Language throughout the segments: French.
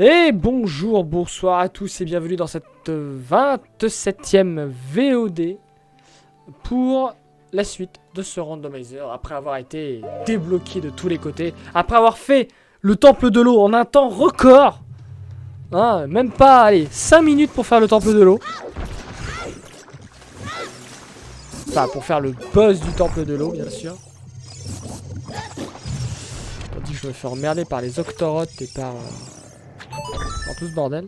Et bonjour, bonsoir à tous et bienvenue dans cette 27e VOD pour la suite de ce randomizer après avoir été débloqué de tous les côtés, après avoir fait le temple de l'eau en un temps record, hein, même pas, allez, 5 minutes pour faire le temple de l'eau. Enfin, pour faire le boss du temple de l'eau, bien sûr. Tandis que je me fais emmerder par les octorotes et par tout ce bordel.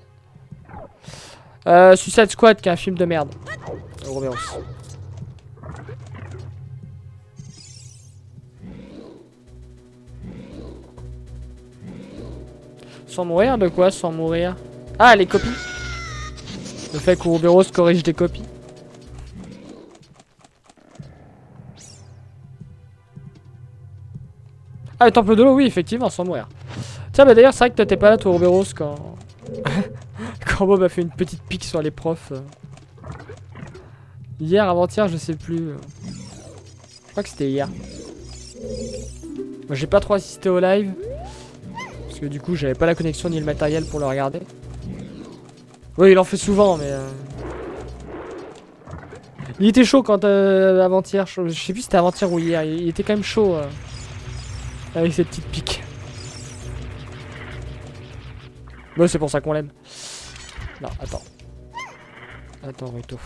Suicide Squad qui est un film de merde. Romeros. Sans mourir de quoi? Sans mourir? Ah, les copies. Le fait qu'Ouroboros corrige des copies. Ah, le temple de l'eau, oui, effectivement, sans mourir. Tiens, bah d'ailleurs, c'est vrai que t'étais pas là, toi, Ouroboros, quand... quand Bob a fait une petite pique sur les profs. Hier, avant-hier, je sais plus. Je crois que c'était hier. Moi, j'ai pas trop assisté au live. Parce que du coup, j'avais pas la connexion ni le matériel pour le regarder. Oui, il en fait souvent, mais... Il était chaud quand avant-hier. Je sais plus si c'était avant-hier ou hier. Il était quand même chaud. Avec cette petite pique. Bah, c'est pour ça qu'on l'aime. Non, attends. Attends, Ruto.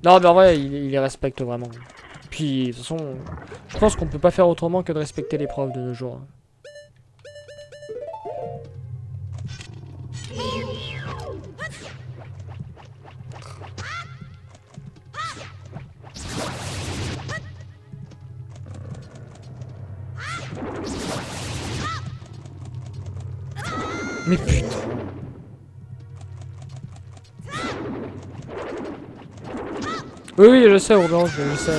Non, mais en vrai, il les respecte vraiment. Puis, de toute façon, je pense qu'on peut pas faire autrement que de respecter les profs de nos jours. Mais putain. Oui, oui, je sais, Ouroboros, je sais.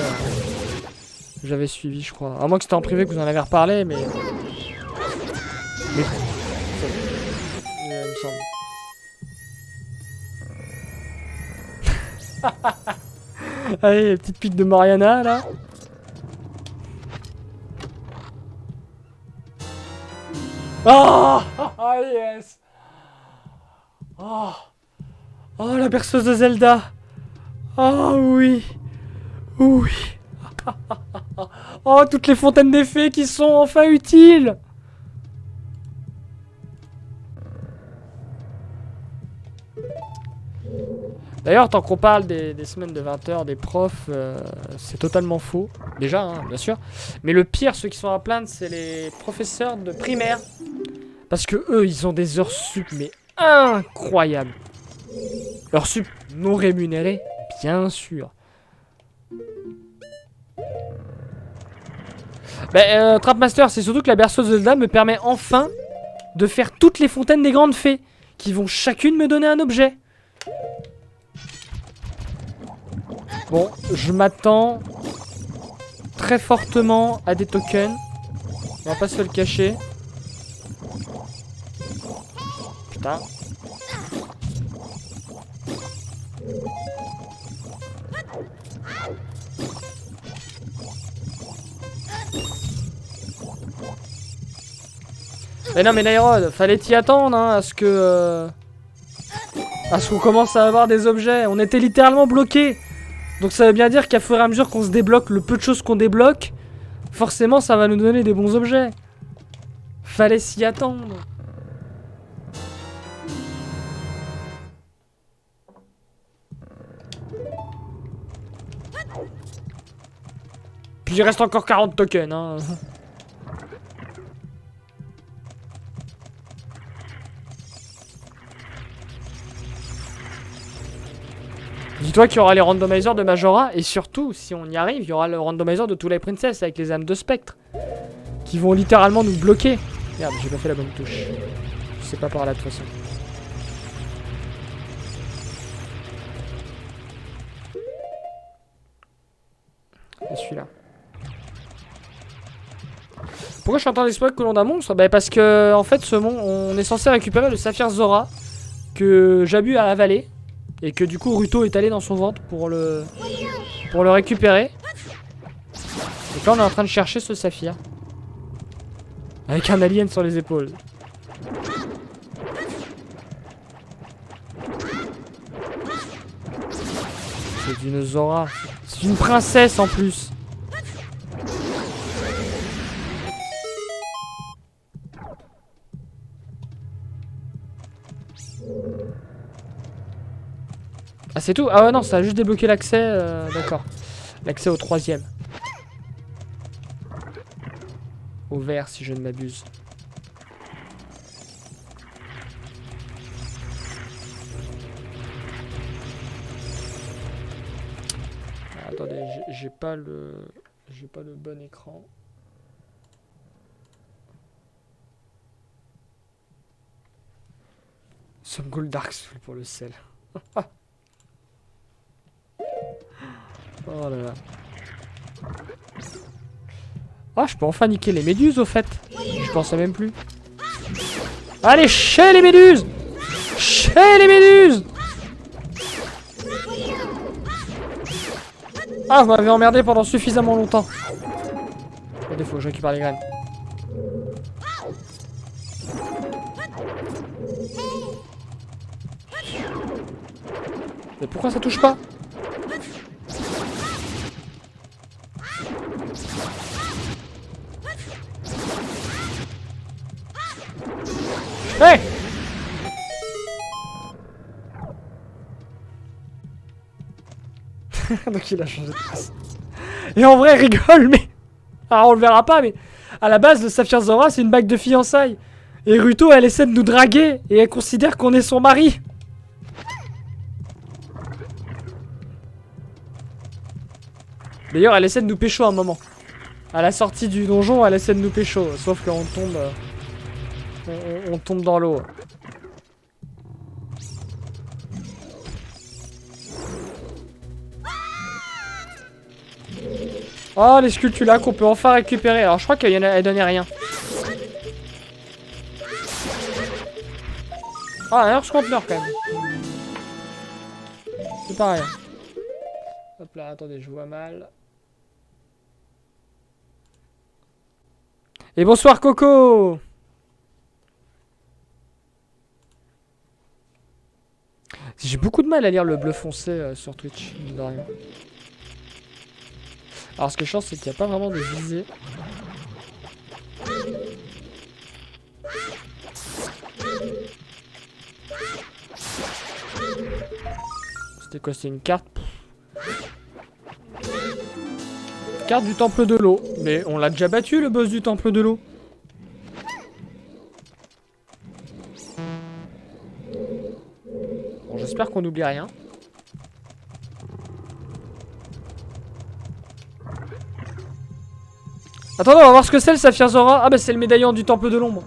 J'avais suivi, je crois. À moins que c'était en privé que vous en avez reparlé, mais... il me semble. Allez, petite pique de Mariana, là. Oh, oh yes. Oh. Oh, la berceuse de Zelda. Oh oui. Oui. Oh, toutes les fontaines des fées qui sont enfin utiles. D'ailleurs, tant qu'on parle des semaines de 20 heures des profs, c'est totalement faux. Déjà, hein, bien sûr. Mais le pire, ceux qui sont à plaindre, c'est les professeurs de primaire. Parce que eux, ils ont des heures sup, mais incroyables. Heures sup non rémunérées, bien sûr. Bah, Trapmaster, c'est surtout que la berceuse de Zelda me permet enfin de faire toutes les fontaines des grandes fées, qui vont chacune me donner un objet. Bon, je m'attends très fortement à des tokens. On va pas se le cacher. Putain. Mais non, mais Nairod, fallait t'y attendre, hein, à ce que... à ce qu'on commence à avoir des objets. On était littéralement bloqués. Donc ça veut bien dire qu'à fur et à mesure qu'on se débloque, le peu de choses qu'on débloque, forcément ça va nous donner des bons objets. Fallait s'y attendre. Puis il reste encore 40 tokens, hein. Dis-toi qu'il y aura les randomizers de Majora, et surtout, si on y arrive, il y aura le randomizer de Twilight Princess avec les âmes de spectre. Qui vont littéralement nous bloquer. Merde, j'ai pas fait la bonne touche. C'est pas par là de toute façon. Et celui-là. Pourquoi je suis en train d'explorer que l'on d'un monstre? Bah parce que, en fait, ce monstre, on est censé récupérer le saphir Zora que Jabu a avalé. Et que du coup Ruto est allé dans son ventre pour le récupérer. Donc là on est en train de chercher ce saphir. Avec un alien sur les épaules. C'est une Zora. C'est une princesse en plus. Ah c'est tout? Ah ouais non, ça a juste débloqué l'accès, d'accord. L'accès au 3ème. Au vert si je ne m'abuse. Ah, attendez, j'ai pas le bon écran. Some Gold Dark Soul pour le sel. Oh là là. Ah, je peux enfin niquer les méduses au fait. Je pensais même plus. Allez, chez les méduses! Chez les méduses! Ah, vous m'avez emmerdé pendant suffisamment longtemps. Au défaut, je récupère les graines. Mais pourquoi ça touche pas? Hey! Donc il a changé de place. Et en vrai, rigole, mais... Alors on le verra pas, mais... À la base, le Saphir Zora, c'est une bague de fiançailles. Et Ruto, elle essaie de nous draguer. Et elle considère qu'on est son mari. D'ailleurs, elle essaie de nous pécho un moment. À la sortie du donjon, elle essaie de nous pécho. Sauf qu'on tombe... on tombe dans l'eau. Oh, les sculptures là qu'on peut enfin récupérer. Alors, je crois qu'elle donnait rien. Ah, un Earth Container quand même. C'est pareil. Hop là, attendez, je vois mal. Et bonsoir Coco! J'ai beaucoup de mal à lire le bleu foncé sur Twitch, mine de rien. Alors ce que je pense c'est qu'il n'y a pas vraiment de visée. C'était quoi? C'était une carte? Carte du temple de l'eau. Mais on l'a déjà battu le boss du temple de l'eau. Bon, j'espère qu'on n'oublie rien. Attendez, on va voir ce que c'est le Saphir Zora. Ah bah c'est le médaillon du temple de l'ombre.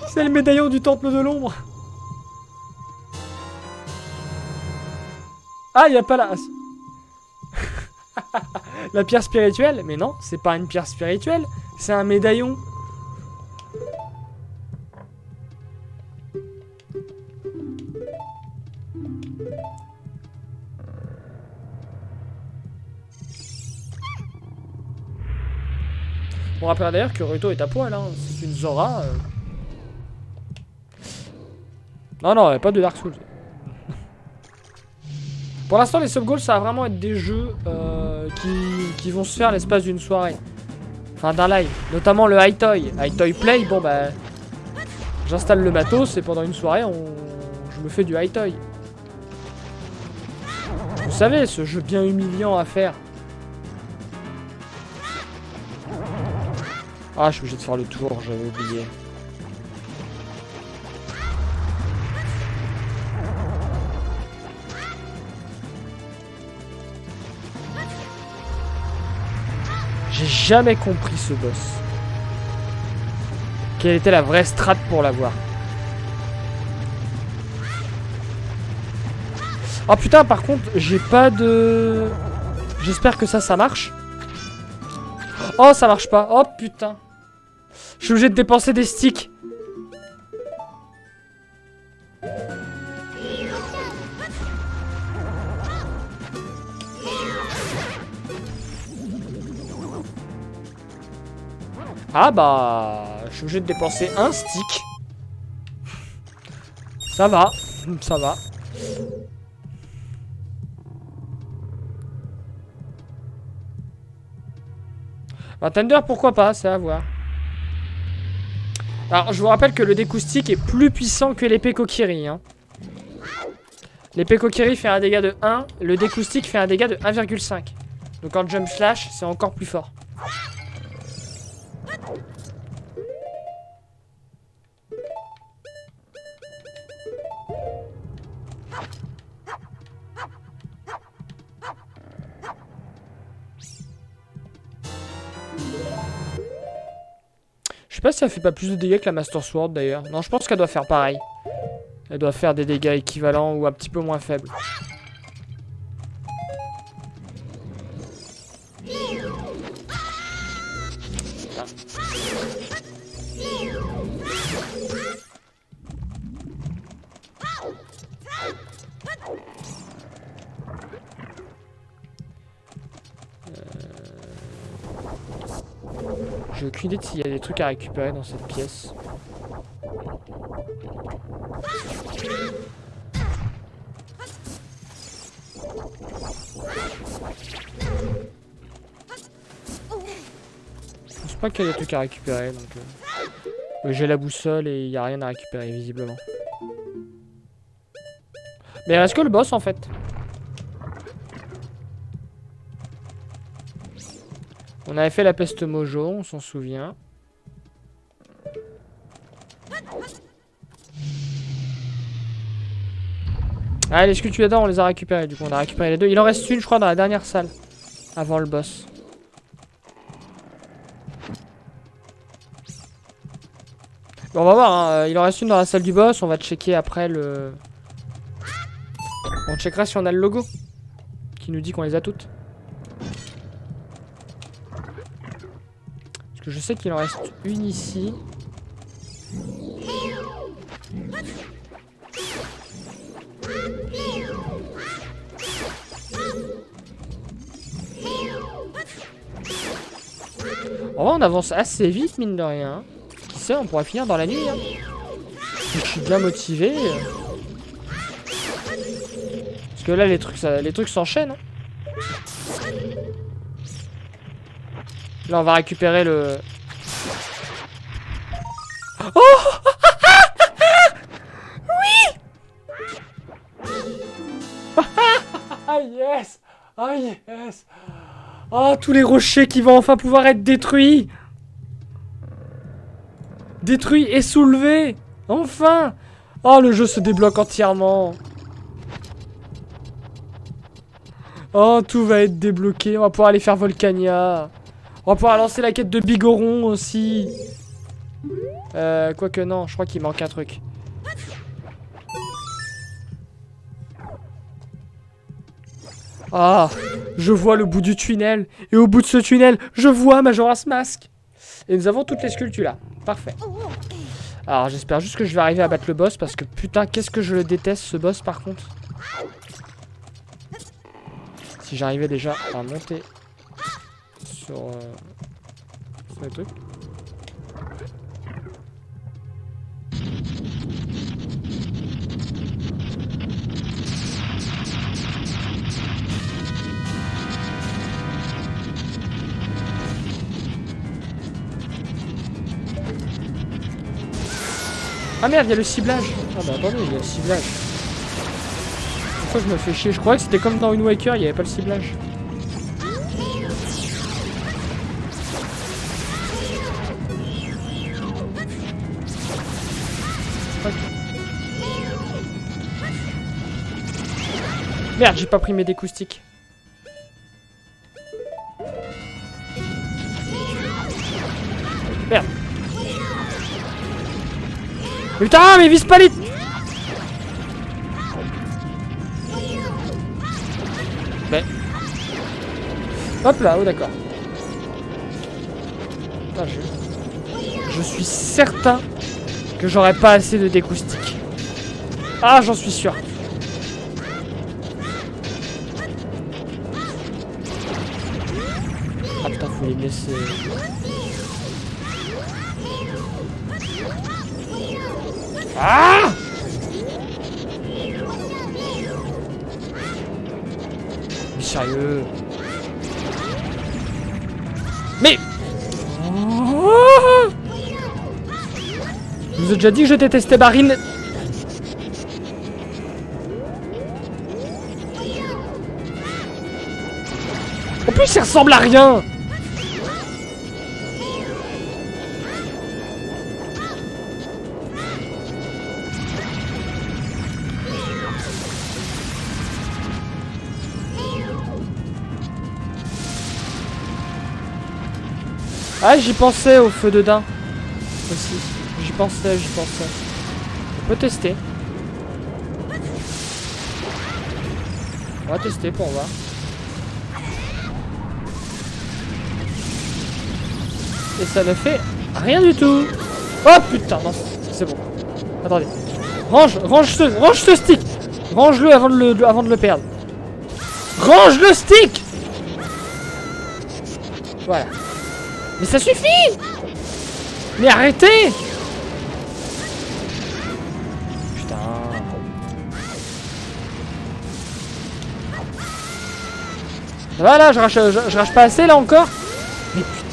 C'est le médaillon du temple de l'ombre. Ah, il n'y a pas la... La pierre spirituelle? Mais non, c'est pas une pierre spirituelle. C'est un médaillon. On rappelle d'ailleurs que Ruto est à poil, hein. C'est une Zora. Non, non, il n'y a pas de Dark Souls. Pour l'instant, les sub-goals, ça va vraiment être des jeux qui vont se faire l'espace d'une soirée. Enfin, d'un live. Notamment le High Toy. High Toy Play, bon bah... J'installe le matos et pendant une soirée, je me fais du High Toy. Vous savez, ce jeu bien humiliant à faire. Ah, je suis obligé de faire le tour, j'avais oublié. J'ai jamais compris ce boss. Quelle était la vraie strat pour l'avoir? Oh putain, par contre, j'ai pas de... J'espère que ça marche. Oh, ça marche pas. Oh putain. Je suis obligé de dépenser des sticks. Ah bah... Je suis obligé de dépenser un stick. Ça va. Ça va. Bah, Thunder, pourquoi pas, c'est à voir. Alors, je vous rappelle que le découstique est plus puissant que l'épée Kokiri. Hein. L'épée Kokiri fait un dégât de 1, le découstique fait un dégât de 1,5. Donc en jump slash, c'est encore plus fort. Je sais pas si ça fait pas plus de dégâts que la Master Sword d'ailleurs. Non, je pense qu'elle doit faire pareil. Elle doit faire des dégâts équivalents ou un petit peu moins faibles. J'ai aucune idée de s'il y a des trucs à récupérer dans cette pièce. Je pense pas qu'il y a des trucs à récupérer. Donc, j'ai la boussole et il n'y a rien à récupérer visiblement. Mais il reste que le boss en fait. On avait fait la peste mojo, on s'en souvient. Ah, les sculpturateurs, on les a récupérés. Du coup, on a récupéré les deux. Il en reste une, je crois, dans la dernière salle. Avant le boss. Bon, on va voir. Hein. Il en reste une dans la salle du boss. On va checker après le... On checkera si on a le logo. Qui nous dit qu'on les a toutes. Parce que je sais qu'il en reste une ici. Oh, on avance assez vite, mine de rien. Qui sait, on pourrait finir dans la nuit. Hein. Je suis bien motivé. Parce que là, les trucs s'enchaînent. Hein. Là, on va récupérer le... Oh oui. Ah yes. Ah yes. Oh, tous les rochers qui vont enfin pouvoir être détruits. Détruits et soulevés. Enfin. Oh, le jeu se débloque entièrement. Oh, tout va être débloqué. On va pouvoir aller faire Volcania. On va pouvoir lancer la quête de Bigoron aussi. Quoique non, je crois qu'il manque un truc. Ah, je vois le bout du tunnel. Et au bout de ce tunnel, je vois Majora's Mask. Et nous avons toutes les sculptures là. Parfait. Alors, j'espère juste que je vais arriver à battre le boss. Parce que putain, qu'est-ce que je le déteste ce boss par contre. Si j'arrivais déjà à monter sur le truc. Ah merde, il y a le ciblage. Ah bah attendez, il y a le ciblage. Pourquoi je me fais chier? Je croyais que c'était comme dans Wind Waker, il n'y avait pas le ciblage. Okay. Merde, j'ai pas pris mes découstiques. Merde. Putain, mais vise pas les... Mais... Hop là, oh d'accord. Je suis certain que j'aurais pas assez de découstiques. Ah, j'en suis sûr. Ah putain, faut les laisser... Ah! Mais sérieux? Mais... Oh, je vous ai déjà dit que je détestais Barine. En plus, il ressemble à rien. Ah, j'y pensais au feu de daim aussi. J'y pensais. On peut tester. On va tester pour voir. Et ça ne fait rien du tout. Oh putain, non, c'est bon. Attendez. Range ce stick. Range-le avant de le perdre. Range le stick. Voilà. Mais ça suffit! Mais arrêtez! Putain. Ça va là, je rage pas assez là encore? Mais putain.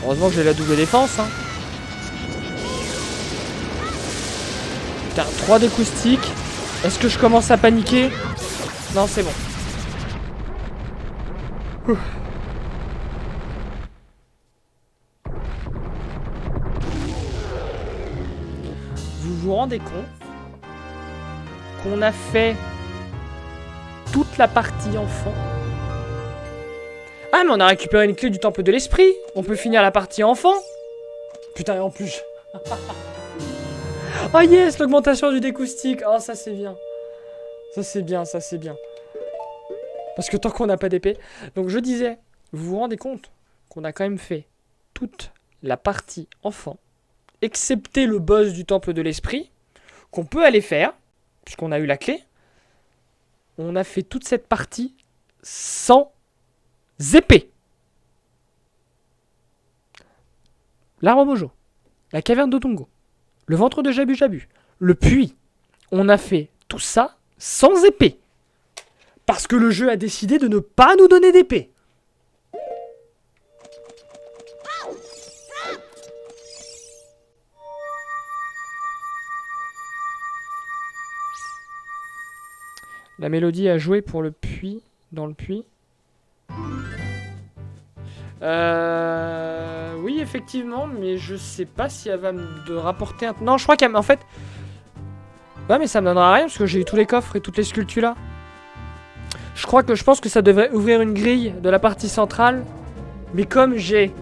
Heureusement que j'ai la double défense, hein. Putain, 3 d'acoustiques. Est-ce que je commence à paniquer? Non, c'est bon. Ouh. Vous vous rendez compte qu'on a fait toute la partie enfant? Ah, mais on a récupéré une clé du temple de l'esprit. On peut finir la partie enfant. Putain, et en plus... Oh yes, l'augmentation du découstique. Oh, ça c'est bien. Ça c'est bien. Parce que tant qu'on n'a pas d'épée. Donc je disais, vous vous rendez compte qu'on a quand même fait toute la partie enfant, excepté le boss du temple de l'esprit, qu'on peut aller faire, puisqu'on a eu la clé. On a fait toute cette partie sans épée. L'arbre mojo, la caverne d'Otungo, le ventre de Jabu Jabu, le puits. On a fait tout ça sans épée. Parce que le jeu a décidé de ne pas nous donner d'épée. La mélodie a joué pour le puits, dans le puits. Oui, effectivement, mais je sais pas si elle va me rapporter un... Non, je crois qu'elle... En fait... Ouais, mais ça me donnera rien, parce que j'ai eu tous les coffres et toutes les sculptures là. Je pense que ça devrait ouvrir une grille de la partie centrale. Mais comme j'ai...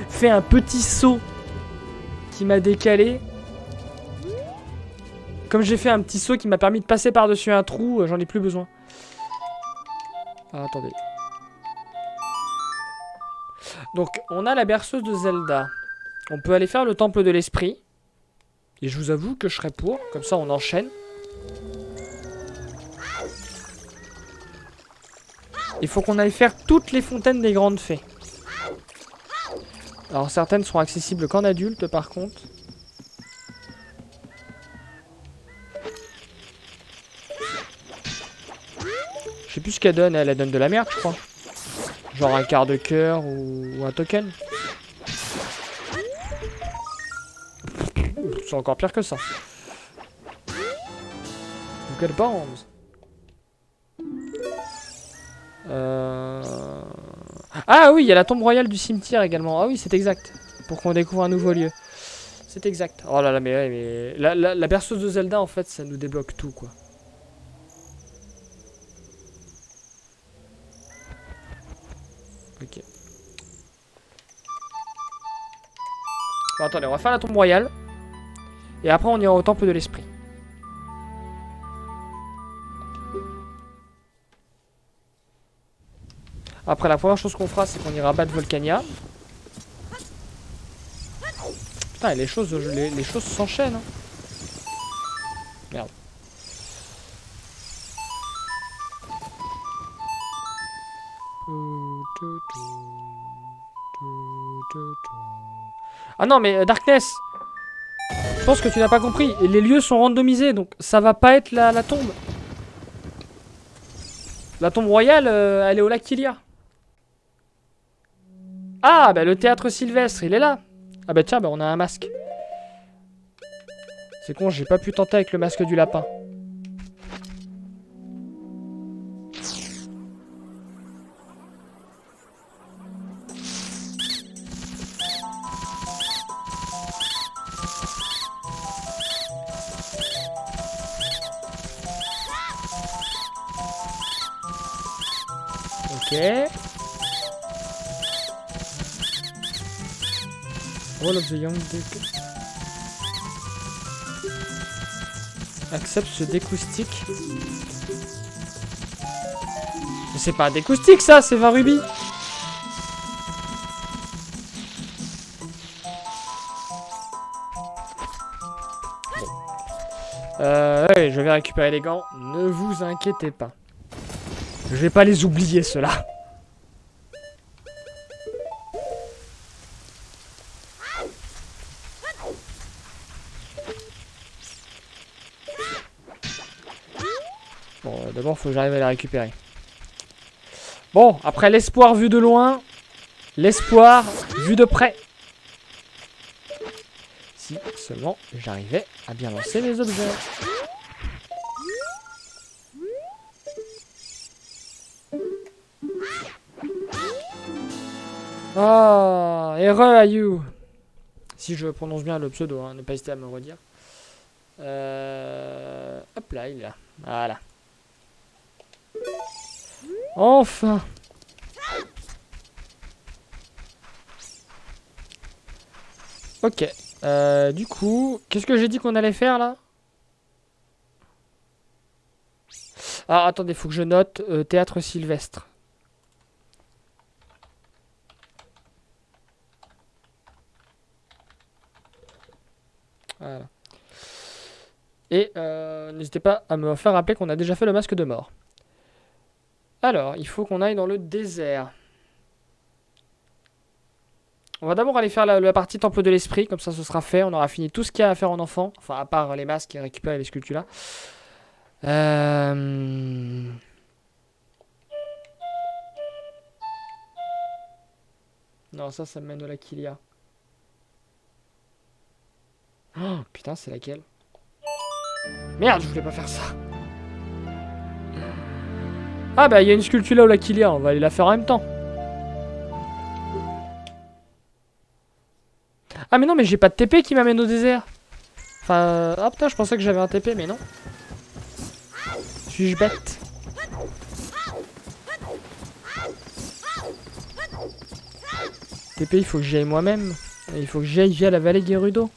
fait un petit saut qui m'a décalé... Comme j'ai fait un petit saut qui m'a permis de passer par-dessus un trou, j'en ai plus besoin. Ah, attendez. Donc, on a la berceuse de Zelda. On peut aller faire le temple de l'esprit. Et je vous avoue que je serais pour. Comme ça, on enchaîne. Il faut qu'on aille faire toutes les fontaines des grandes fées. Alors, certaines seront accessibles qu'en adulte, par contre. Je sais plus ce qu'elle donne. Elle donne de la merde, je crois. Genre un quart de cœur ou un token. C'est encore pire que ça. You've got bombs. Ah oui, il y a la tombe royale du cimetière également. Ah oui, c'est exact. Pour qu'on découvre un nouveau lieu. C'est exact. Oh là là, mais la berceuse de Zelda, en fait, ça nous débloque tout, quoi. Ok. Bon, attendez, on va faire la tombe royale. Et après, on ira au temple de l'esprit. Après, la première chose qu'on fera, c'est qu'on ira battre Volcania. Putain, les choses s'enchaînent. Hein. Merde. Ah non, mais Darkness, je pense que tu n'as pas compris. Les lieux sont randomisés, donc ça va pas être la tombe. La tombe royale, elle est au lac Ilia. Ah, bah le théâtre Sylvestre, il est là. Ah bah tiens, bah on a un masque. C'est con, j'ai pas pu tenter avec le masque du lapin. Ok. All of the young duck. Accepte ce découstique. Mais c'est pas un découstique ça, c'est 20 rubis. Bon. Ouais, je vais récupérer les gants. Ne vous inquiétez pas. Je vais pas les oublier ceux-là. Bon, d'abord, faut que j'arrive à les récupérer. Bon, après l'espoir vu de loin, l'espoir vu de près. Si seulement j'arrivais à bien lancer les objets. Ah, erreur à you. Si je prononce bien le pseudo, hein, ne pas hésiter à me redire. Hop là, il est là. Voilà. Enfin. Ok. Du coup, qu'est-ce que j'ai dit qu'on allait faire là? Ah, attendez, faut que je note théâtre Sylvestre. Voilà. Et n'hésitez pas à me faire rappeler qu'on a déjà fait le masque de mort. Alors, il faut qu'on aille dans le désert. On va d'abord aller faire la partie temple de l'esprit, comme ça ce sera fait. On aura fini tout ce qu'il y a à faire en enfant. Enfin, à part les masques et récupérer les sculptures là. Non, ça me mène au lac Ilia. Oh, putain, c'est laquelle? Merde, je voulais pas faire ça. Ah bah, il y a une sculpture là au lac Ilia. On va aller la faire en même temps. Ah mais non, mais j'ai pas de TP qui m'amène au désert. Enfin, ah putain, je pensais que j'avais un TP, mais non. Suis-je bête? TP, il faut que j'y aille moi-même. Il faut que j'y aille via la vallée Gerudo.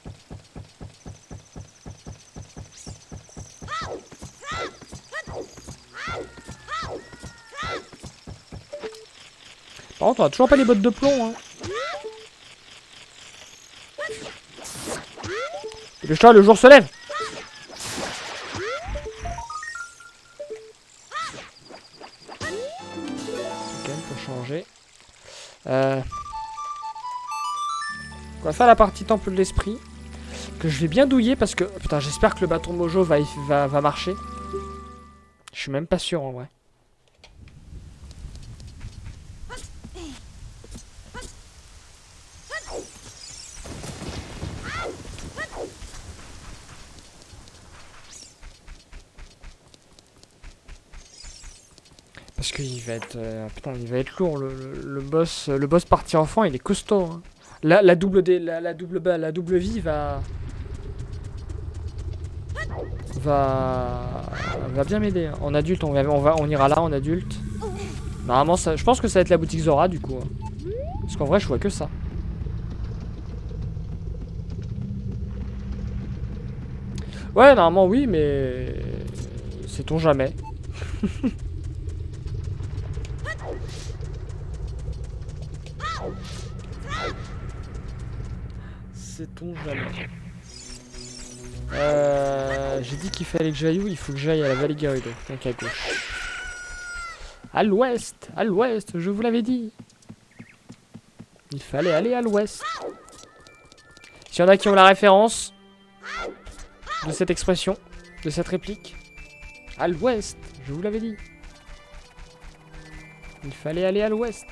Par contre, on a toujours pas les bottes de plomb, hein. Dépêche-toi, le jour se lève. Ok, pour changer. On va faire la partie temple de l'esprit. Que je vais bien douiller parce que... Putain, j'espère que le bâton mojo va marcher. Je suis même pas sûr en vrai. Parce qu'il va être... putain, il va être lourd. Le boss partie enfant, il est costaud. Hein. La double vie va bien m'aider. Hein. En adulte, on ira là en adulte. Normalement, ça, je pense que ça va être la boutique Zora du coup. Hein. Parce qu'en vrai, je vois que ça. Ouais, normalement, oui, mais... Sait-on jamais. Sait-on jamais. J'ai dit qu'il fallait que j'aille où? Il faut que j'aille à la vallée Gerudo, donc à gauche. À l'ouest, je vous l'avais dit. Il fallait aller à l'ouest. S'il y en a qui ont la référence de cette expression, de cette réplique. À l'ouest, je vous l'avais dit. Il fallait aller à l'ouest.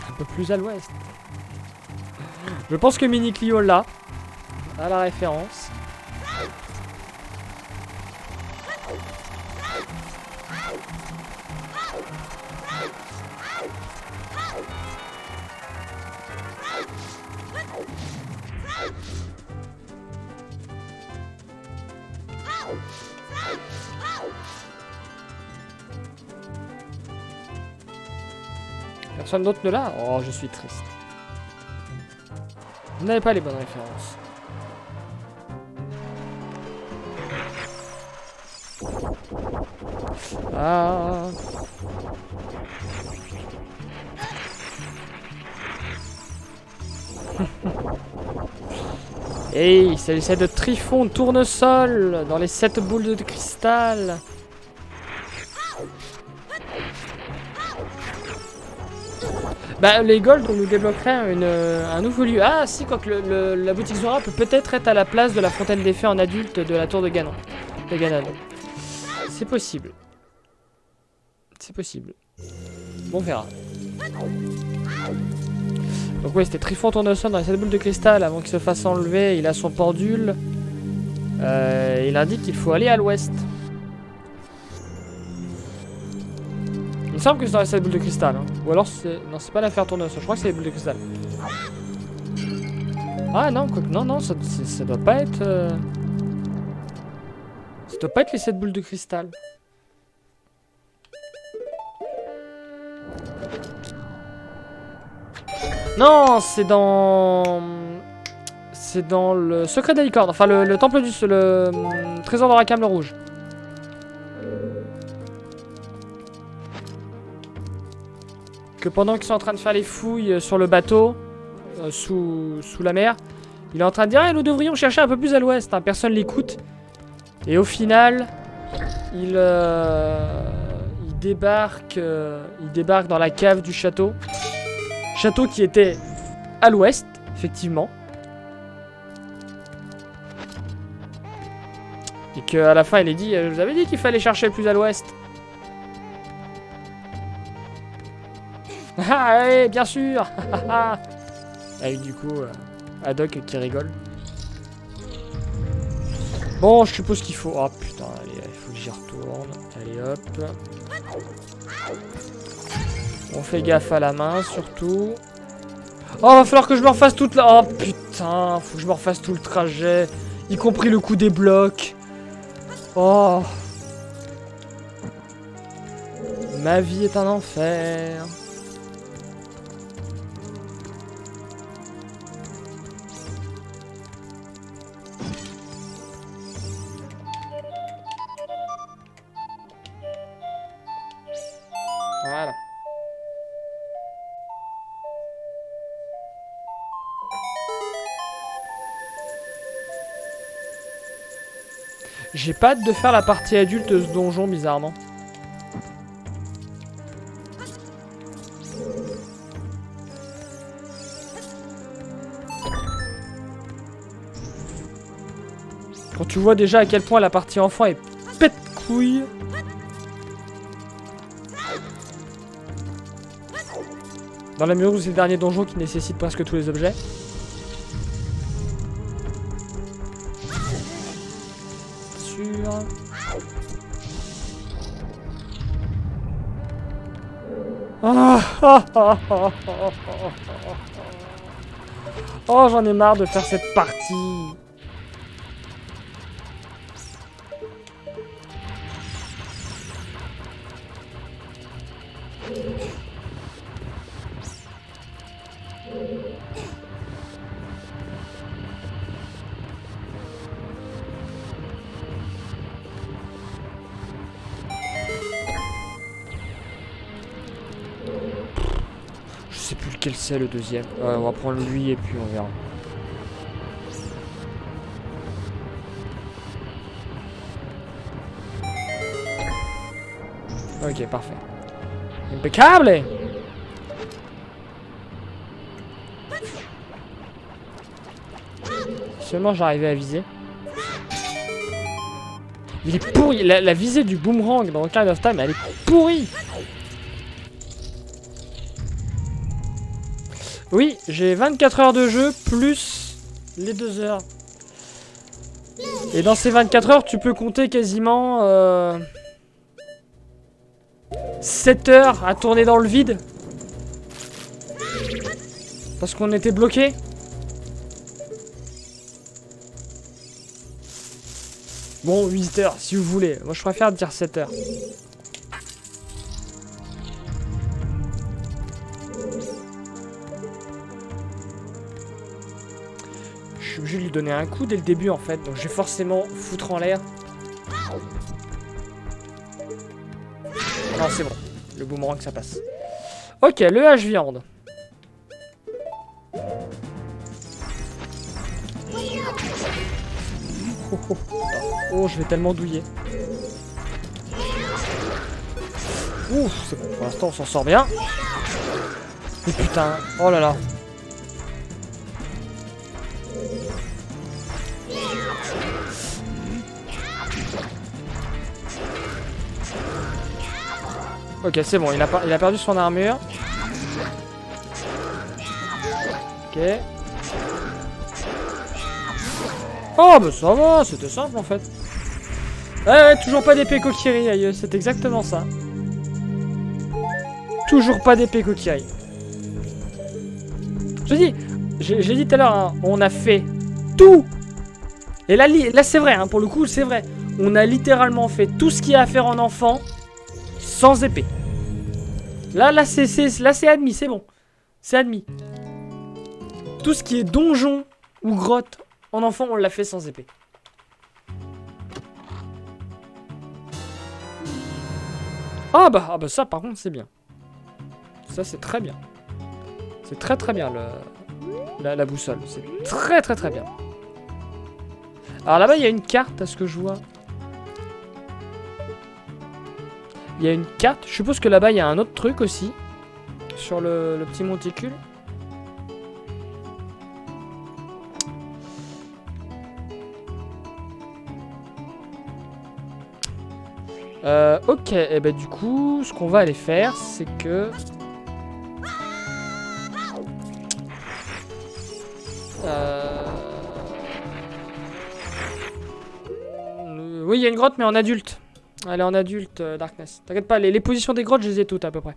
Un peu plus à l'ouest. Je pense que Mini Clio là a la référence. Personne d'autre ne l'a? Oh, je suis triste. Vous n'avez pas les bonnes références. Ah. Hey, c'est l'essai de Trifon Tournesol dans les 7 boules de cristal. Bah, les golds, on nous débloquerait un nouveau lieu. Ah, si, quoique la boutique Zora peut peut-être être à la place de la fontaine des fées en adulte de la tour de Ganon. De Ganon. C'est possible. C'est possible. Bon, on verra. Donc, ouais, c'était Trifon Tournesol dans les 7 boules de cristal. Avant qu'il se fasse enlever, il a son pendule. Il indique qu'il faut aller à l'ouest. Il me semble que c'est dans les 7 boules de cristal. Hein. Ou alors c'est... Non, c'est pas l'affaire Tournesol. Je crois que c'est les boules de cristal. Ah non, quoi que... Non, ça doit pas être... Ça doit pas être les 7 boules de cristal. Non, c'est dans... C'est dans le secret des licornes. Enfin, le temple du... Le trésor de Rakam le rouge. Que pendant qu'ils sont en train de faire les fouilles sur le bateau, sous la mer, il est en train de dire hey, nous devrions chercher un peu plus à l'ouest. Hein. Personne l'écoute. Et au final, il débarque dans la cave du château. Château qui était à l'ouest, effectivement. Et qu'à la fin, il est dit je vous avais dit qu'il fallait chercher plus à l'ouest. Ah ouais, bien sûr. Avec du coup Haddock qui rigole. Bon, je suppose qu'il faut... Oh putain, allez, il faut que j'y retourne. Allez hop. On fait gaffe à la main surtout. Oh, va falloir que je me refasse toute la... Oh putain, faut que je me refasse tout le trajet. Y compris le coup des blocs. Oh. Ma vie est un enfer. Voilà. J'ai pas hâte de faire la partie adulte de ce donjon, bizarrement. Quand tu vois déjà à quel point la partie enfant est pète couille. Dans la mesure où c'est le dernier donjon qui nécessite presque tous les objets. Sûr. Oh, j'en ai marre de faire cette partie. Je sais plus lequel c'est le deuxième. On va prendre lui et puis on verra. Ok, parfait. Impeccable. Seulement j'arrivais à viser. Il est pourri. La visée du boomerang dans Ocarina of Time, elle est pourrie. Oui, j'ai 24 heures de jeu plus les 2 heures. Et dans ces 24 heures, tu peux compter quasiment 7 heures à tourner dans le vide. Parce qu'on était bloqué. Bon, 8 heures si vous voulez. Moi je préfère dire 7 heures. Je suis obligé de lui donner un coup dès le début en fait. Donc je vais forcément foutre en l'air. Non, c'est bon. Le boomerang ça passe. Ok, le hache-viande. Oh, je vais tellement douiller. Ouf, c'est bon. Pour l'instant, on s'en sort bien. Et putain, oh là là. Ok, c'est bon, il a perdu son armure. Ok. Oh, bah ça va, c'était simple en fait. Ouais, toujours pas d'épée Kokiri, aïe, c'est exactement ça. Toujours pas d'épée Kokiri. Je dis, j'ai dit tout à l'heure, hein, on a fait tout. Et là c'est vrai, hein, pour le coup, c'est vrai. On a littéralement fait tout ce qu'il y a à faire en enfant sans épée. Là c'est admis, c'est bon. C'est admis. Tout ce qui est donjon ou grotte en enfant, on l'a fait sans épée. Ah bah ça par contre c'est bien. Ça c'est très bien. C'est très bien la boussole. C'est très bien. Alors là-bas il y a une carte à ce que je vois. Il y a une carte. Je suppose que là-bas il y a un autre truc aussi. Sur le petit monticule. Ok, et bah du coup, ce qu'on va aller faire, c'est que... Oui, il y a une grotte, mais en adulte. Elle est en adulte, Darkness. T'inquiète pas, les positions des grottes, je les ai toutes à peu près.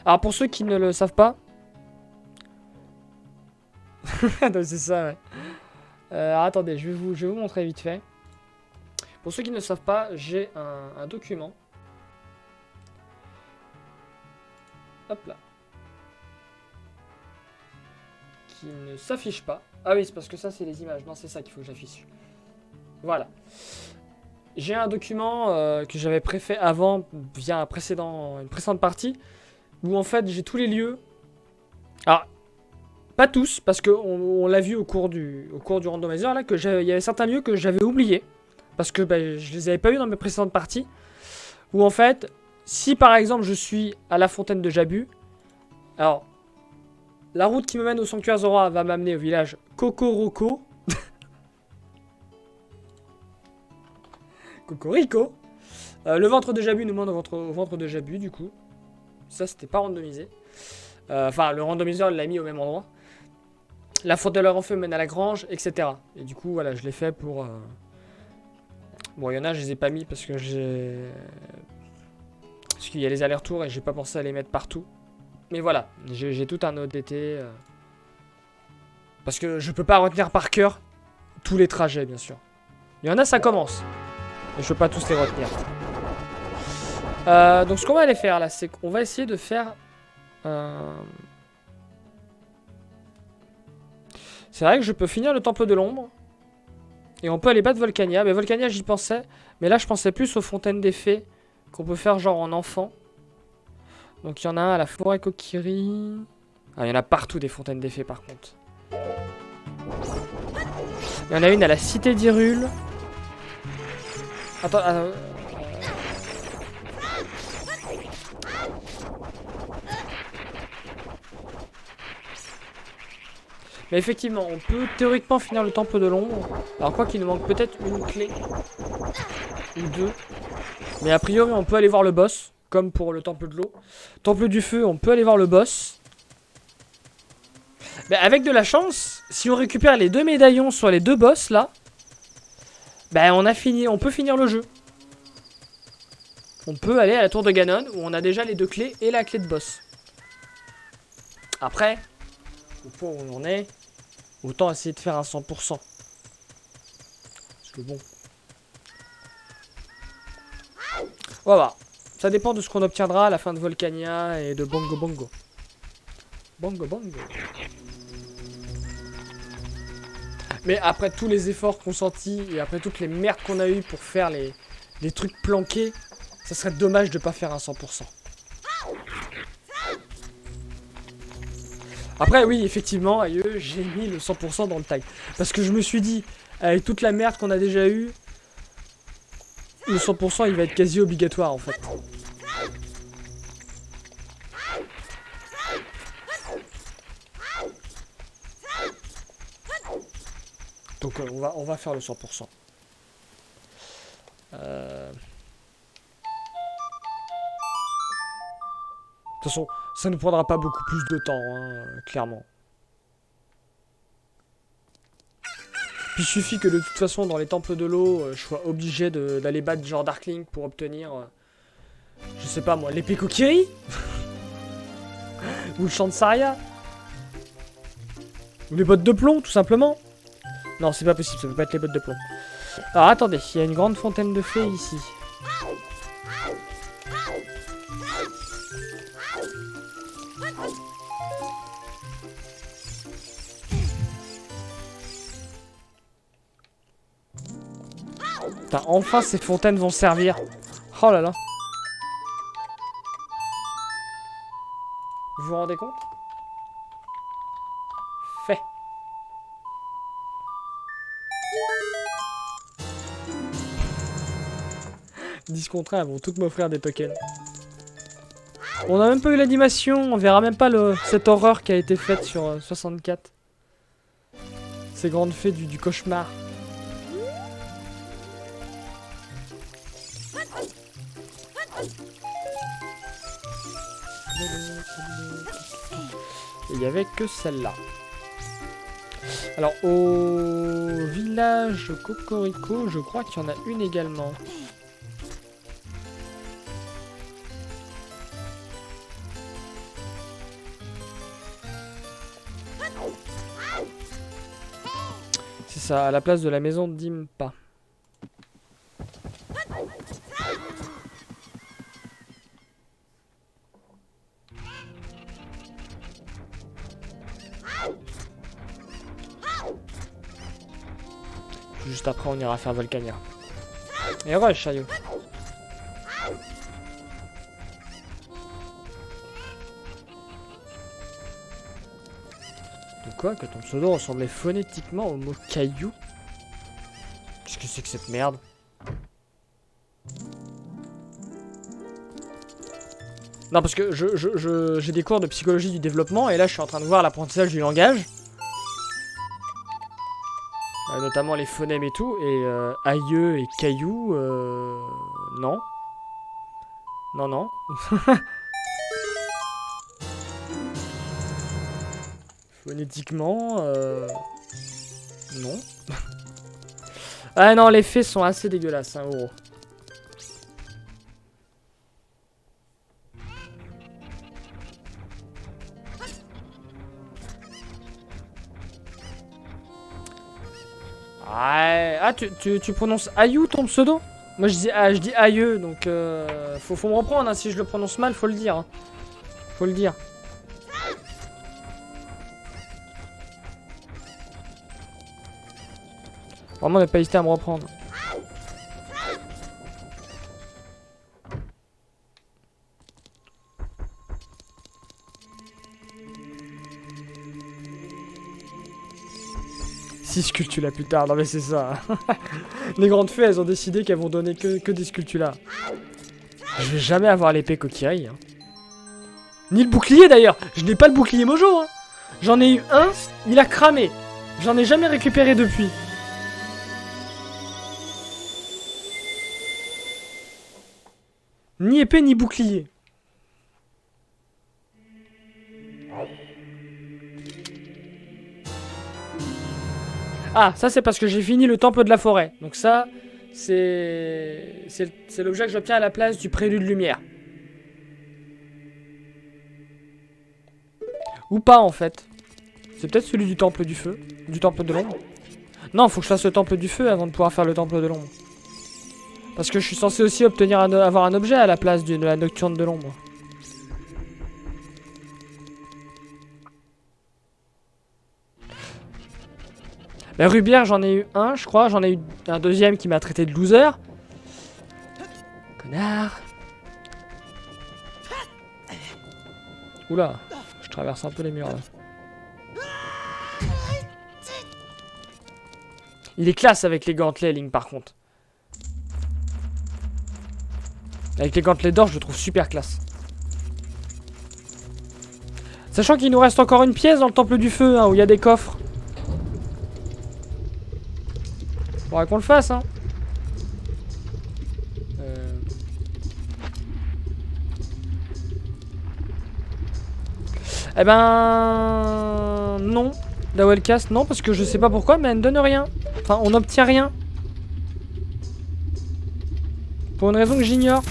Alors pour ceux qui ne le savent pas... c'est ça, ouais. Alors, attendez, je vais vous montrer vite fait. Pour ceux qui ne le savent pas, j'ai un document. Hop là. Qui ne s'affiche pas. Ah oui, c'est parce que ça, c'est les images. Non, c'est ça qu'il faut que j'affiche. Voilà. J'ai un document que j'avais préfet avant via une précédente partie. Où en fait, j'ai tous les lieux. Alors, pas tous, parce qu'on l'a vu au cours du randomizer, là, il y avait certains lieux que j'avais oubliés. Parce que je les avais pas eu dans mes précédentes parties. Où en fait, si par exemple je suis à la fontaine de Jabu, alors la route qui me mène au sanctuaire Zora va m'amener au village Kokoroko. Cocorico. Le ventre de Jabu nous mène au ventre de Jabu du coup. Ça c'était pas randomisé. Enfin le randomiseur l'a mis au même endroit. La fontaine de leur en feu mène à la grange, etc. Et du coup voilà, je l'ai fait pour... Bon, il y en a, je les ai pas mis parce que parce qu'il y a les allers-retours et j'ai pas pensé à les mettre partout. Mais voilà, j'ai tout un ODT. Parce que je peux pas retenir par cœur tous les trajets, bien sûr. Il y en a, ça commence. Mais je peux pas tous les retenir. Donc ce qu'on va aller faire là, c'est qu'on va essayer de faire... C'est vrai que je peux finir le temple de l'ombre. Et on peut aller battre Volcania. Mais Volcania, j'y pensais. Mais là, je pensais plus aux fontaines des fées. Qu'on peut faire genre en enfant. Donc il y en a un à la forêt Kokiri. Ah, il y en a partout des fontaines des fées par contre. Il y en a une à la cité d'Hyrule. Attends. Mais effectivement, on peut théoriquement finir le temple de l'ombre. Alors quoi qu'il nous manque peut-être une clé. Ou deux. Mais a priori, on peut aller voir le boss. Comme pour le temple de l'eau. Temple du feu, on peut aller voir le boss. Mais avec de la chance, si on récupère les 2 médaillons sur les 2 boss là, ben on a fini, on peut finir le jeu. On peut aller à la tour de Ganon où on a déjà les 2 clés et la clé de boss. Après, au point où on en est, autant essayer de faire un 100%. Parce que bon. Voilà. Ça dépend de ce qu'on obtiendra à la fin de Volcania et de Bongo Bongo. Bongo Bongo. Mais après tous les efforts consentis et après toutes les merdes qu'on a eues pour faire les trucs planqués, ça serait dommage de pas faire un 100%. Après oui, effectivement, aïe, j'ai mis le 100% dans le tag. Parce que je me suis dit, avec toute la merde qu'on a déjà eue, le 100% il va être quasi obligatoire en fait. Donc on va faire le 100%. De toute façon, ça ne prendra pas beaucoup plus de temps, hein, clairement. Puis il suffit que de toute façon, dans les temples de l'eau, je sois obligé d'aller battre genre Darkling pour obtenir, je sais pas moi, l'épée Kokiri ou le champ de Saria. Ou les bottes de plomb, tout simplement. Non, c'est pas possible, ça peut pas être les bottes de plomb. Alors attendez, il y a une grande fontaine de fées ici. Putain, enfin ces fontaines vont servir. Oh là là. Vous vous rendez compte? Fait. Contre 1, elles vont toutes m'offrir des tokens. On a même pas eu l'animation, on verra même pas cette horreur qui a été faite sur 64. Ces grandes fées du cauchemar. Et il y avait que celle-là. Alors au village Cocorico, je crois qu'il y en a une également. C'est ça, à la place de la maison d'Impa. Juste après, on ira faire Volcania. Et rush, Ayo. De quoi que ton pseudo ressemblait phonétiquement au mot caillou? Qu'est-ce que c'est que cette merde? Non, parce que j'ai des cours de psychologie du développement et là je suis en train de voir l'apprentissage du langage. Notamment les phonèmes et tout. Et aïeux et caillou, non. Non, non. Phonétiquement, non. Ah non, les faits sont assez dégueulasses, hein, gros. Ah, tu prononces Ayou ton pseudo? Moi je dis aïeux, donc faut me reprendre, hein, si je le prononce mal, faut le dire. Hein. Faut le dire. Vraiment, ne pas hésiter à me reprendre. Si Sculptula plus tard, non mais c'est ça. Les grandes fées, elles ont décidé qu'elles vont donner que des Sculptula. Je vais jamais avoir l'épée Kokiri. Hein. Ni le bouclier d'ailleurs. Je n'ai pas le bouclier Mojo. Hein. J'en ai eu un, il a cramé. J'en ai jamais récupéré depuis. Ni épée ni bouclier. Ah, ça c'est parce que j'ai fini le temple de la forêt. Donc ça, c'est l'objet que j'obtiens à la place du prélude lumière. Ou pas en fait. C'est peut-être celui du temple du feu. Du temple de l'ombre. Non, faut que je fasse le temple du feu avant de pouvoir faire le temple de l'ombre. Parce que je suis censé aussi obtenir avoir un objet à la place de la nocturne de l'ombre. La rubière, j'en ai eu un, je crois. J'en ai eu un deuxième qui m'a traité de loser. Connard. Oula, je traverse un peu les murs là. Il est classe avec les gantelets, Link, par contre. Avec les gantelets d'or, je le trouve super classe. Sachant qu'il nous reste encore une pièce dans le temple du feu, hein, où il y a des coffres. Faudra qu'on le fasse, hein. Eh ben... Non. La Wellcast, non, parce que je sais pas pourquoi, mais elle ne donne rien. Enfin, on n'obtient rien. Pour une raison que j'ignore.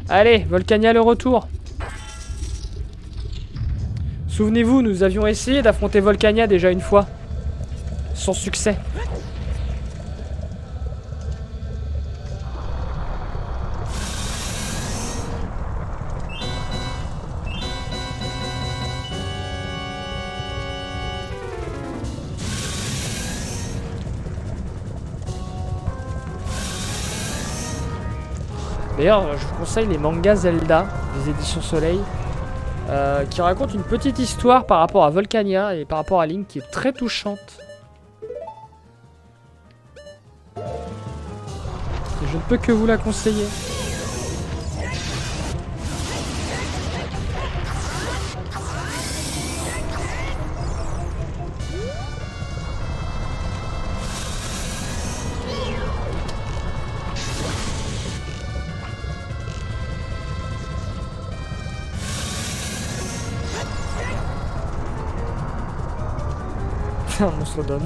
Allez, Volcania le retour. Souvenez-vous, nous avions essayé d'affronter Volcania déjà une fois. Sans succès. D'ailleurs, je vous conseille les mangas Zelda des éditions Soleil qui racontent une petite histoire par rapport à Volcania et par rapport à Link qui est très touchante. Et je ne peux que vous la conseiller. Un monstre d'hommes.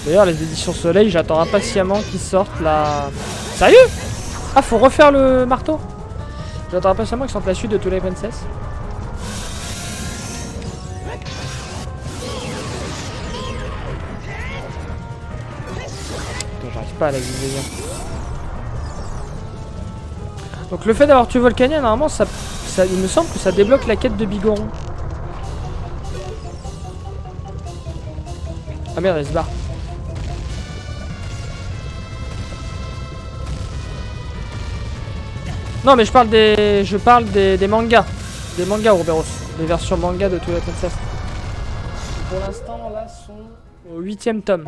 D'ailleurs, les éditions Soleil, j'attends impatiemment qu'ils sortent la... Sérieux? Ah, faut refaire le marteau? J'attends impatiemment qu'ils sortent la suite de Twilight Princess. Putain, j'arrive pas à la viser bien. Donc le fait d'avoir tué Volcania, normalement, ça, il me semble que ça débloque la quête de Bigoron. Ah merde, elle se barre. Non mais je parle des mangas. Des mangas Ouroboros. Des versions manga de Twilight Princess. Pour l'instant là sont au 8e tome.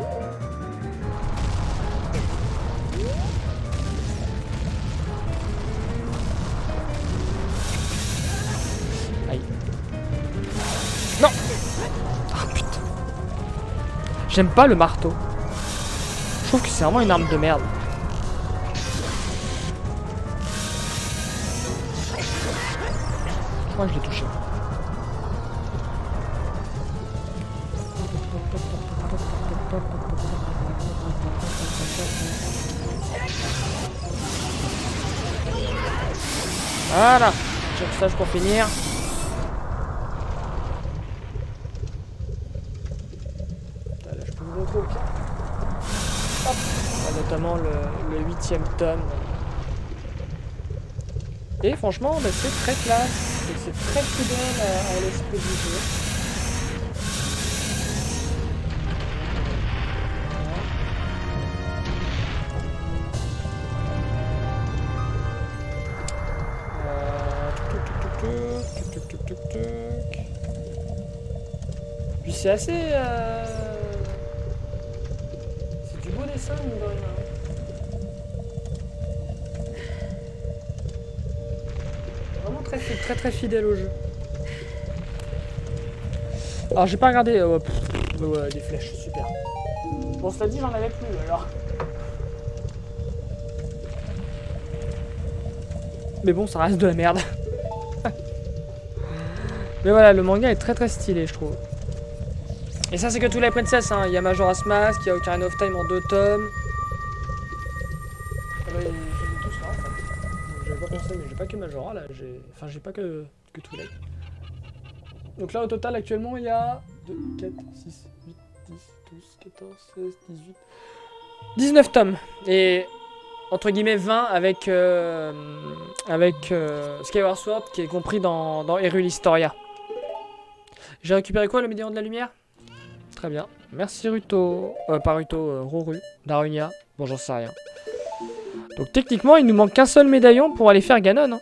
Aïe. Non. Ah putain. J'aime pas le marteau. Je trouve que c'est vraiment une arme de merde. Je crois que je l'ai touché. Voilà. Check stage pour finir. Là, je peux vous montrer. Hop. Notamment le 8e tome. Et franchement, bah, c'est très classe. C'est très fidèle à l'esprit du jeu. Puis c'est assez... c'est du beau dessin, mine de très très fidèle au jeu. Alors j'ai pas regardé des flèches, super. Bon, cela dit, j'en avais plus alors. Mais bon, ça reste de la merde. Mais voilà, le manga est très très stylé, je trouve. Et ça, c'est que tous les princesses, hein. Il y a Majora's Mask, il y a Ocarina of Time en 2 tomes. Ah bah, ils sont tous là en fait. J'avais pas pensé, mais j'ai pas que Majora là. Enfin, j'ai pas que Twilight. Donc là, au total, actuellement, il y a 2, 4, 6, 8, 10, 12, 14, 16, 18, 19 tomes. Et entre guillemets 20 avec Skyward Sword qui est compris dans Hyrule Historia. J'ai récupéré quoi, le médaillon de la lumière? Très bien. Merci Ruto. Pas Ruto, Roru. Darunia. Bon, j'en sais rien. Donc techniquement, il nous manque qu'un seul médaillon pour aller faire Ganon.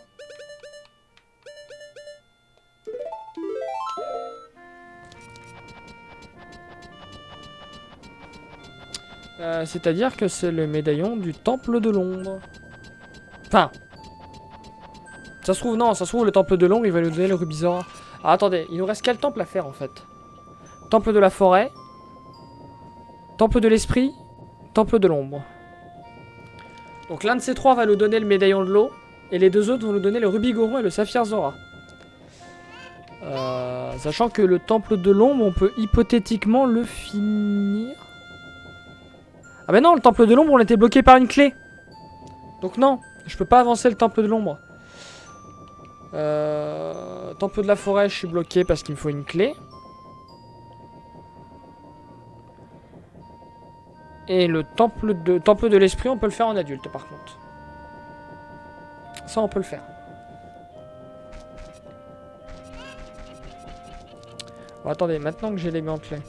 Hein. C'est-à-dire que c'est le médaillon du Temple de l'Ombre. Enfin. Ça se trouve, non, ça se trouve, le Temple de l'Ombre, il va nous donner le Rubizora. Ah, attendez, il nous reste quel temple à faire en fait? Temple de la forêt. Temple de l'esprit. Temple de l'ombre. Donc l'un de ces trois va nous donner le médaillon de l'eau. Et les deux autres vont nous donner le Rubigoron et le Saphir Zora. Sachant que le temple de l'ombre, on peut hypothétiquement le finir. Ah bah non, le temple de l'ombre, on était bloqué par une clé. Donc non, je peux pas avancer le temple de l'ombre. Temple de la forêt, je suis bloqué parce qu'il me faut une clé. Et le temple de l'esprit, on peut le faire en adulte par contre. Ça, on peut le faire. Bon, attendez, maintenant que j'ai les gantelets.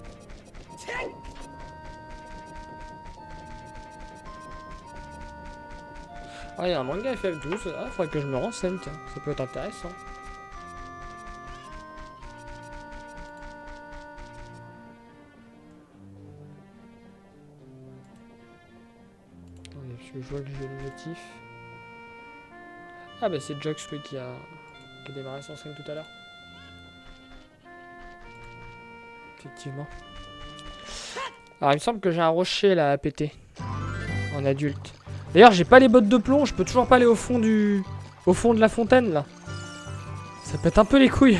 Ah, il y a un manga FF12. Ah, faudrait que je me renseigne, tiens. Ça peut être intéressant. Attendez, parce que je vois que j'ai le motif. Ah, bah c'est Jux, lui, qui a démarré son stream tout à l'heure. Effectivement. Alors, il me semble que j'ai un rocher là à péter. En adulte. D'ailleurs, j'ai pas les bottes de plomb, je peux toujours pas aller au fond de la fontaine là. Ça pète un peu les couilles.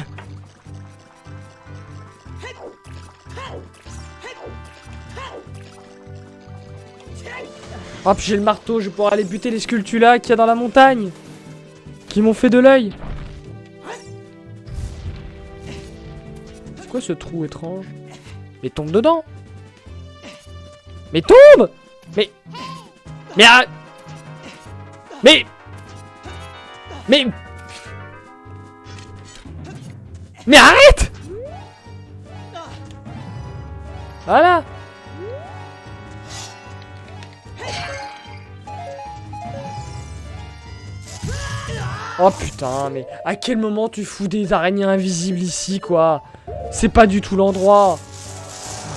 Hop, j'ai le marteau, je vais pouvoir aller buter les Skulltula qu'il y a dans la montagne. Qui m'ont fait de l'œil. C'est quoi ce trou étrange? Mais tombe dedans. Mais tombe. Mais arrête. Mais arrête. Voilà. Oh putain, mais à quel moment tu fous des araignées invisibles ici, quoi? C'est pas du tout l'endroit.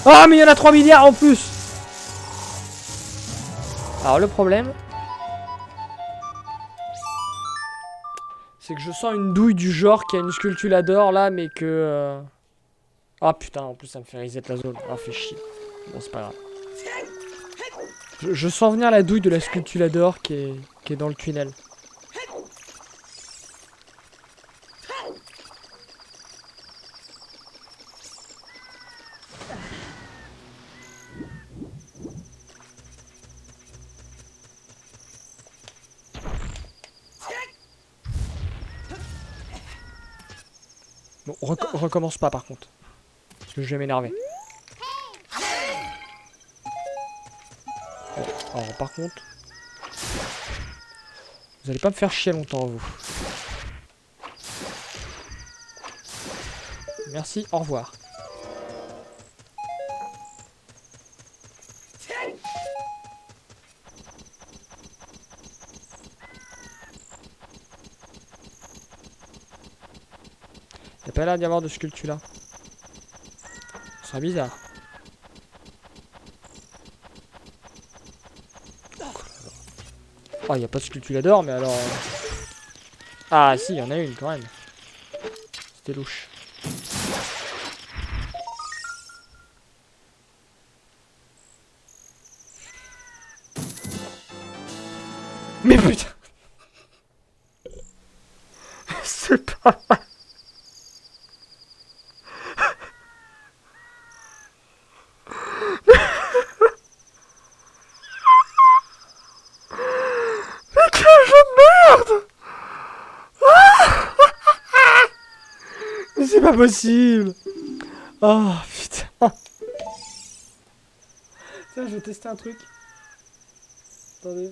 Ah, mais il y en a 3 milliards en plus. Alors le problème, c'est que je sens une douille du genre qui a une Skulltulador là, mais que... Ah putain, en plus ça me fait reset la zone. Ah, fait chier. Bon, c'est pas grave. Je sens venir la douille de la Skulltulador qui est dans le tunnel. Bon, recommence pas par contre. Parce que je vais m'énerver. Bon, alors par contre... Vous allez pas me faire chier longtemps, vous. Merci, au revoir. Y'a pas l'air d'y avoir de Skulltula. Ce serait bizarre. Oh, y'a pas de Skulltulador, mais alors... Ah si, y'en a une quand même. C'était louche. Mais putain. C'est pas vrai. Mais quel jeu de merde. Mais c'est pas possible. Oh putain. Tiens, je vais tester un truc. Attendez.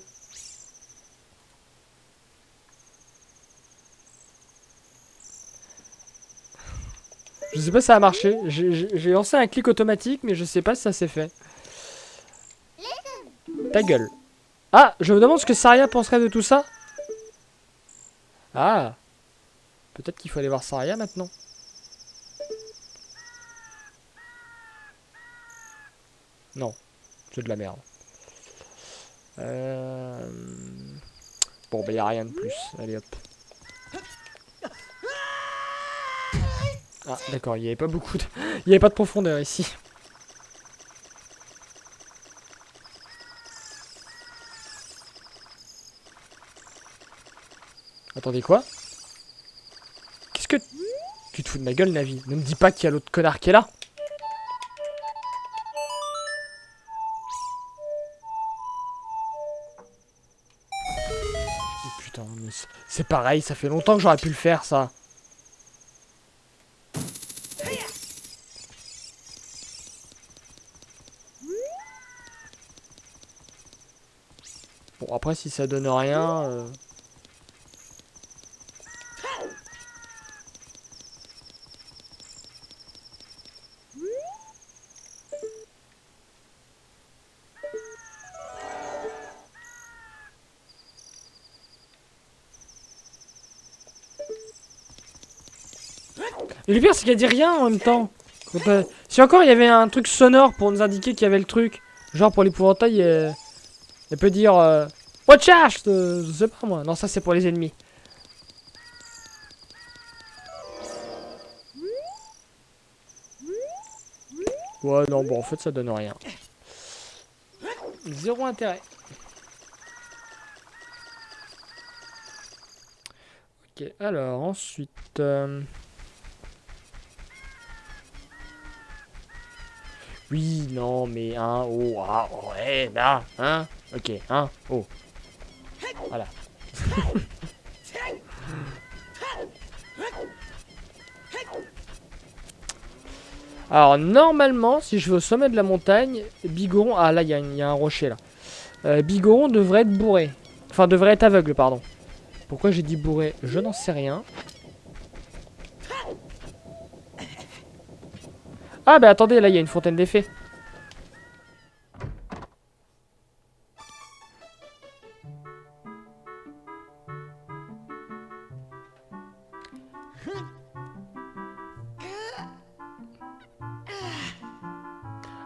Je sais pas si ça a marché. J'ai lancé un clic automatique, mais je sais pas si ça s'est fait. Ta gueule. Ah, je me demande ce que Saria penserait de tout ça. Ah. Peut-être qu'il faut aller voir Saria maintenant. Non. C'est de la merde. Bon, bah, y a rien de plus. Allez, hop. Ah, d'accord, il y avait pas beaucoup de... Il y avait pas de profondeur ici. Attendez, quoi? Qu'est-ce que... Tu te fous de ma gueule, Navi? Ne me dis pas qu'il y a l'autre connard qui est là. Oh, putain, mais c'est pareil, ça fait longtemps que j'aurais pu le faire, ça. Bon, après, si ça donne rien... Et le pire, c'est qu'elle dit rien en même temps. Si encore il y avait un truc sonore pour nous indiquer qu'il y avait le truc, genre pour l'épouvantail, elle peut dire Watch out, je sais pas moi. Non, ça c'est pour les ennemis. Ouais, non, bon, en fait, ça donne rien. Zéro intérêt. Ok, alors ensuite. Oui, non, mais un oh, ah, ouais, là, hein. Ok, un oh. Voilà. Alors, normalement, si je vais au sommet de la montagne, Bigoron. Ah, là, il y a un rocher là. Bigoron devrait être bourré. Enfin, devrait être aveugle, pardon. Pourquoi j'ai dit bourré? Je n'en sais rien. Ah, bah attendez, là, il y a une fontaine d'effets.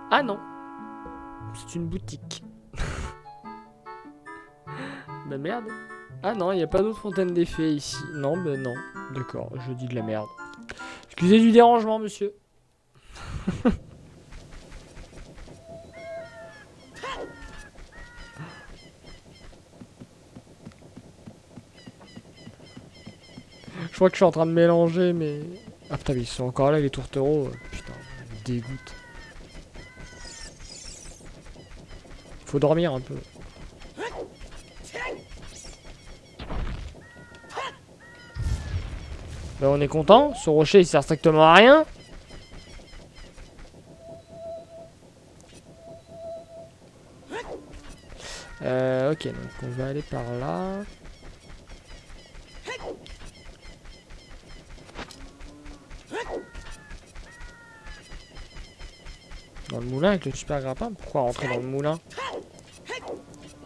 Ah non. C'est une boutique. Bah merde. Ah non, il n'y a pas d'autre fontaine d'effets ici. Non, bah non. D'accord, je dis de la merde. Excusez du dérangement, monsieur. Je crois que je suis en train de mélanger, mais... Ah putain, mais ils sont encore là, les tourtereaux. Putain, ça me dégoûte. Faut dormir un peu. Bah on est content. Ce rocher, il sert strictement à rien. Ok, donc on va aller par là. Dans le moulin avec le super grappin? Pourquoi rentrer dans le moulin?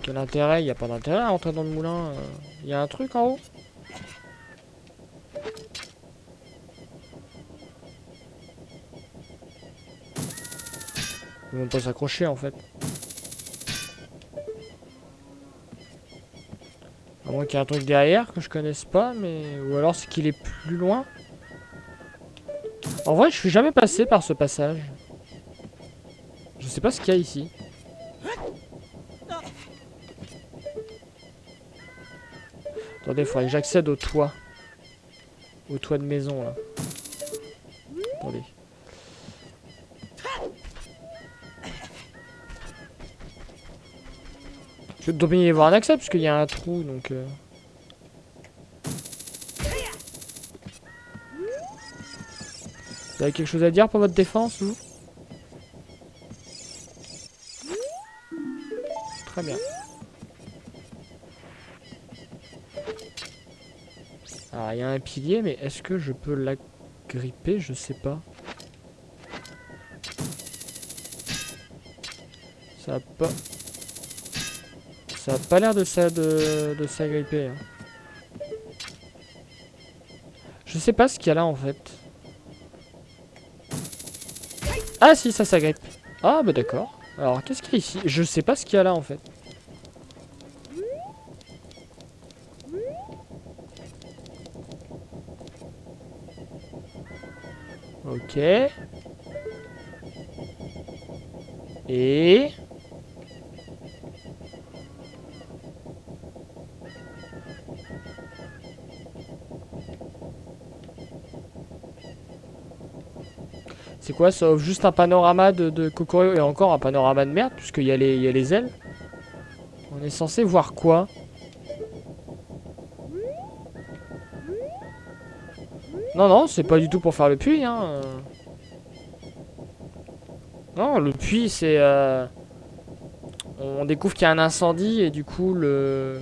Quel intérêt? Il n'y a pas d'intérêt à rentrer dans le moulin. Il y a un truc en haut? On peut même pas s'accrocher en fait. À moins qu'il y ait un truc derrière que je connaisse pas, mais... Ou alors c'est qu'il est plus loin. En vrai, je suis jamais passé par ce passage. Je sais pas ce qu'il y a ici. Attendez, il faudrait que j'accède au toit. Au toit de maison, là. Attendez. Je dois bien y avoir un accès, parce qu'il y a un trou, donc... Vous avez quelque chose à dire pour votre défense, vous? Très bien. Alors, il y a un pilier, mais est-ce que je peux l'agripper? Je sais pas. Ça a pas... Ça a pas l'air de s'agripper. Hein. Je sais pas ce qu'il y a là, en fait. Ah si, ça s'agrippe. Ah bah d'accord. Alors, qu'est-ce qu'il y a ici? Je sais pas ce qu'il y a là, en fait. Ok. Et... C'est quoi ça offre juste un panorama de Kokoro et encore un panorama de merde puisqu'il y a les ailes. On est censé voir quoi? Non, non, c'est pas du tout pour faire le puits, hein. Non, le puits, c'est... On découvre qu'il y a un incendie et du coup, le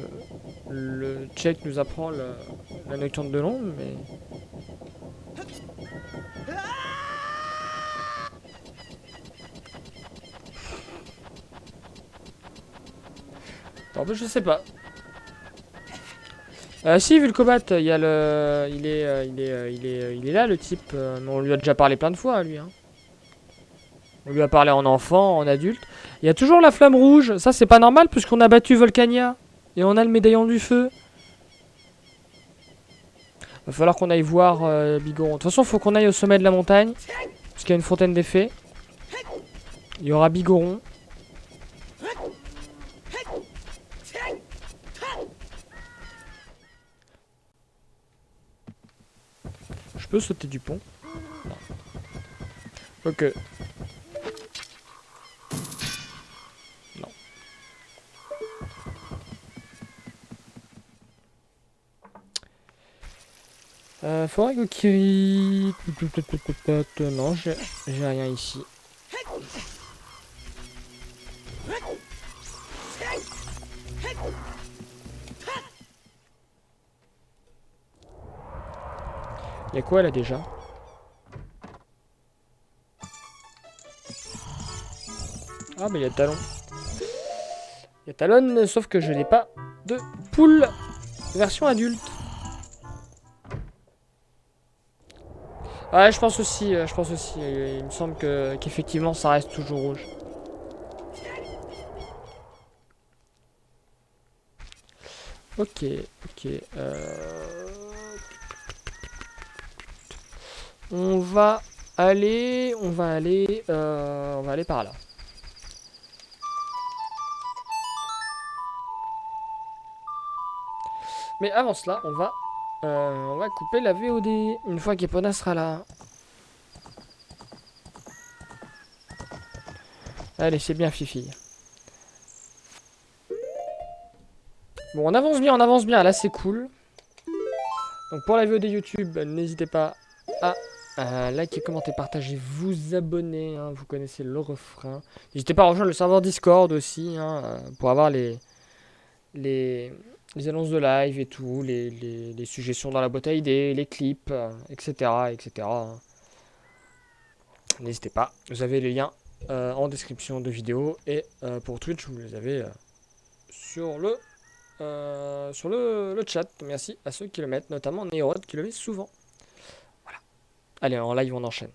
check nous apprend la nocturne de Londres, mais... Attends, je sais pas. Si, vu le combat, il y a le... il est là, le type. Mais on lui a déjà parlé plein de fois, lui, hein. On lui a parlé en enfant, en adulte. Il y a toujours la flamme rouge. Ça, c'est pas normal puisqu'on a battu Volcania. Et on a le médaillon du feu. Va falloir qu'on aille voir Bigoron. De toute façon, faut qu'on aille au sommet de la montagne. Parce qu'il y a une fontaine des fées. Il y aura Bigoron. Je peux sauter du pont? Non. Ok. Non. Faudrait que Kiri... Non, j'ai rien ici. Y'a quoi là déjà? Ah mais y'a Talon. Y'a Talon, sauf que je n'ai pas de poule version adulte. Ouais, je pense aussi, Il me semble qu'effectivement ça reste toujours rouge. Ok, ok. On va aller par là. Mais avant cela, on va couper la VOD une fois qu'Epona sera là. Allez, c'est bien, Fifi. Bon, on avance bien. Là, c'est cool. Donc, pour la VOD YouTube, n'hésitez pas à liker, commenter, partager, vous abonner. Hein, vous connaissez le refrain. N'hésitez pas à rejoindre le serveur Discord aussi hein, pour avoir les annonces de live et tout, les suggestions dans la boîte à idées, les clips, etc. etc. N'hésitez pas, vous avez les liens en description de vidéo et pour Twitch, vous les avez sur le chat. Merci à ceux qui le mettent, notamment Neorod qui le met souvent. Voilà. Allez, en live, on enchaîne.